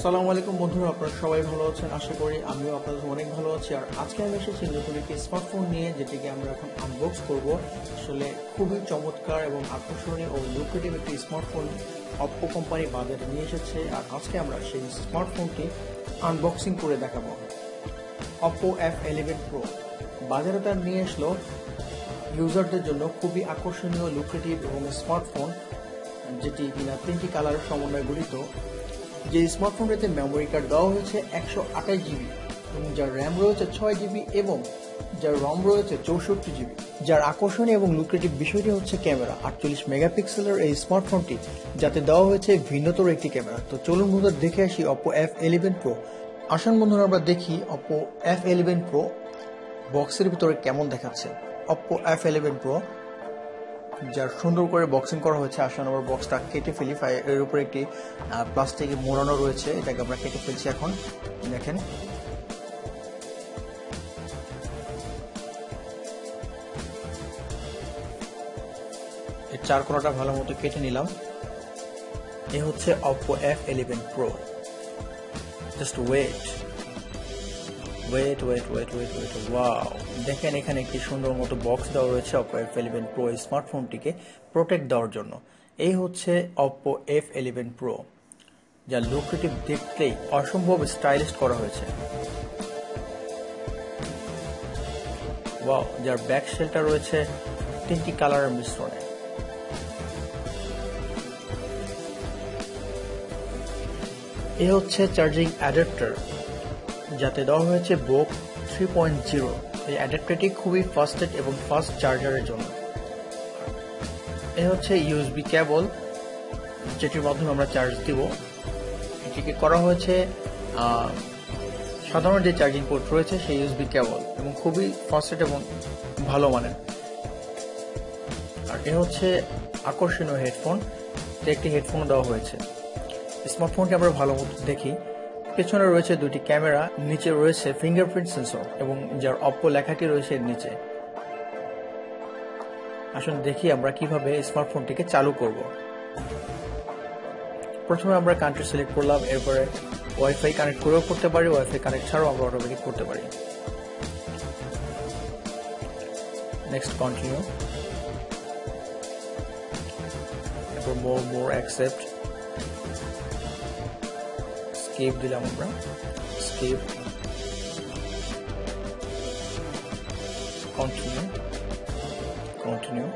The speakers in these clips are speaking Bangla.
আসসালামু আলাইকুম বন্ধুরা, আপনারা সবাই ভালো আছেন আশা করি। আমিও আপনাদের অনেক ভালো আছি। আর আজকে আমি এসেছি নতুন একটি স্মার্টফোন নিয়ে, যেটিকে আমরা এখন আনবক্স করব। আসলে খুবই চমৎকার এবং আকর্ষণীয় ও লুক্রেটিভ একটি স্মার্টফোন অপ্পো কোম্পানি বাজারে নিয়ে এসেছে। আর আজকে আমরা সেই স্মার্টফোনটি আনবক্সিং করে দেখাবো। অপ্পো F11 Pro বাজারে তার নিয়ে আসলো ইউজারদের জন্য খুবই আকর্ষণীয়, লুক্রেটিভ এবং স্মার্টফোন, যেটি কিনা 3টি কালারের সমন্বয়ে গঠিত। যে স্মার্টফোনটিতে মেমোরি কার্ড দেওয়া হয়েছে 128 জিবি এবং যার র্যাম রয়েছে 6 জিবি এবং যার রম রয়েছে 64 জিবি। যার আকর্ষণীয় এবং লুক্রেটিভ বিষয়টি হচ্ছে ক্যামেরা। 48 মেগাপিক্সেলের এই স্মার্টফোনটি যাতে দেওয়া হয়েছে ভিন্নতর একটি ক্যামেরা। তো চলুন বন্ধুরা দেখে আসি অপ্পো F11 Pro। আসুন বন্ধুরা আমরা দেখি অপ্পো F11 Pro বক্সের ভিতরে কেমন দেখাচ্ছে। অপ্পো F11 Pro যার সুন্দর করে বক্সিং করা হয়েছে। আসুন আমরা বক্সটা কেটে ফেলি। এর উপরে একটি প্লাস্টিকে মোড়ানো রয়েছে, এটাকে আমরা কেটে ফেলছি। এখন দেখেন, এর চার কোণাটা ভালো মতো কেটে নিলাম। এ হচ্ছে Oppo F11 Pro। Just wait, wow, দেখেন এখানে একটি সুন্দর মতো বক্স দেওয়া রয়েছে অপ্পো F11 Pro স্মার্টফোনটিকে প্রোটেক্ট দেওয়ার জন্য। এই হচ্ছে অপ্পো F11 Pro, যা লুক্রেটিভ দেখতেই অসম্ভব স্টাইলিশ করা হয়েছে। ওয়াও, যার ব্যাক শেলটা রয়েছে 3টি কালারের মিশ্রণে। এ হচ্ছে চার্জিং অ্যাডাপ্টার, যাতে দেওয়া হয়েছে VOOC 3.0। এই অ্যাডাপ্টারটি খুবই ফাস্টেড এবং ফাস্ট চার্জারের জন্য। এ হচ্ছে ইউএসবি কেবল, যেটির মাধ্যমে আমরা চার্জ দিব। এটিকে করা হয়েছে সাধারণ যে চার্জিং পোর্ট রয়েছে সেই ইউএসবি কেবল, এবং খুবই ফাস্টেড এবং ভালো মানের। আর এ হচ্ছে আকর্ষণীয় হেডফোন, যে একটি হেডফোন দেওয়া হয়েছে। স্মার্টফোনটি আমরা ভালো মতো দেখি। পেছনে রয়েছে 2টি ক্যামেরা, নিচে রয়েছে ফিঙ্গারপ্রিন্ট সেন্সর এবং যার অপ্পো লেখাটি রয়েছে এর নিচে। আসলে দেখি আমরা কিভাবে স্মার্টফোনটিকে চালু করব। প্রথমে আমরা কান্ট্রি সিলেক্ট করলাম, এরপরে ওয়াইফাই কানেক্ট করেও করতে পারি, ওয়াইফাই কানেক্ট ছাড়াও আমরা অটোমেটিক করতে পারি। নেক্সট কন্টিনিউ, এরপর মোর অ্যাকসেপ্ট, স্কিপ দিলাম আমরা, স্কিপ, কন্টিনিউ,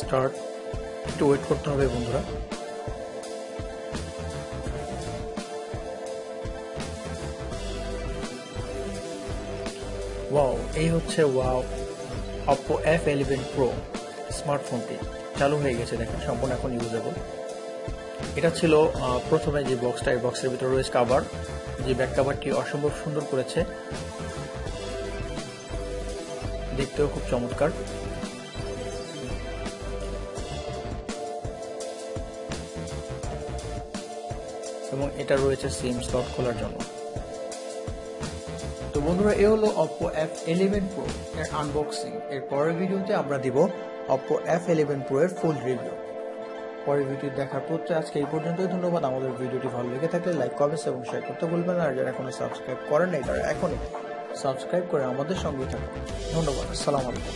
স্টার্ট। একটু ওয়েট করতে হবে বন্ধুরা। ওয়াও, এই হচ্ছে অপ্পো F11 Pro স্মার্টফোনটি চালু হয়ে গেছে। দেখেন সম্পূর্ণ এখন ইউজেবল। এটা ছিল প্রথমে যে বক্সটা, এই বক্সের ভিতরে রয়েছে কাভার, যে ব্যাক কাভারটি অসম্ভব সুন্দর করেছে, দেখতেও খুব চমৎকার। এবং এটা রয়েছে সিম স্লট খোলার জন্য। তো বন্ধুরা, এ হলো অপ্পো F11 Pro এর আনবক্সিং। এর পরের ভিডিওতে আমরা দিব অপ্পো F11 Pro এর ফুল রিভিউ। পরের ভিডিও দেখার পর আজকে এই পর্যন্তই। ধন্যবাদ। আমাদের ভিডিওটি ভালো লেগে থাকলে লাইক, কমেন্টস এবং শেয়ার করতে ভুলবেন না। আর যারা এখনো সাবস্ক্রাইব করেন নাই, তারা এখনই সাবস্ক্রাইব করে আমাদের সঙ্গেই থাকুন। ধন্যবাদ। আসসালামু আলাইকুম।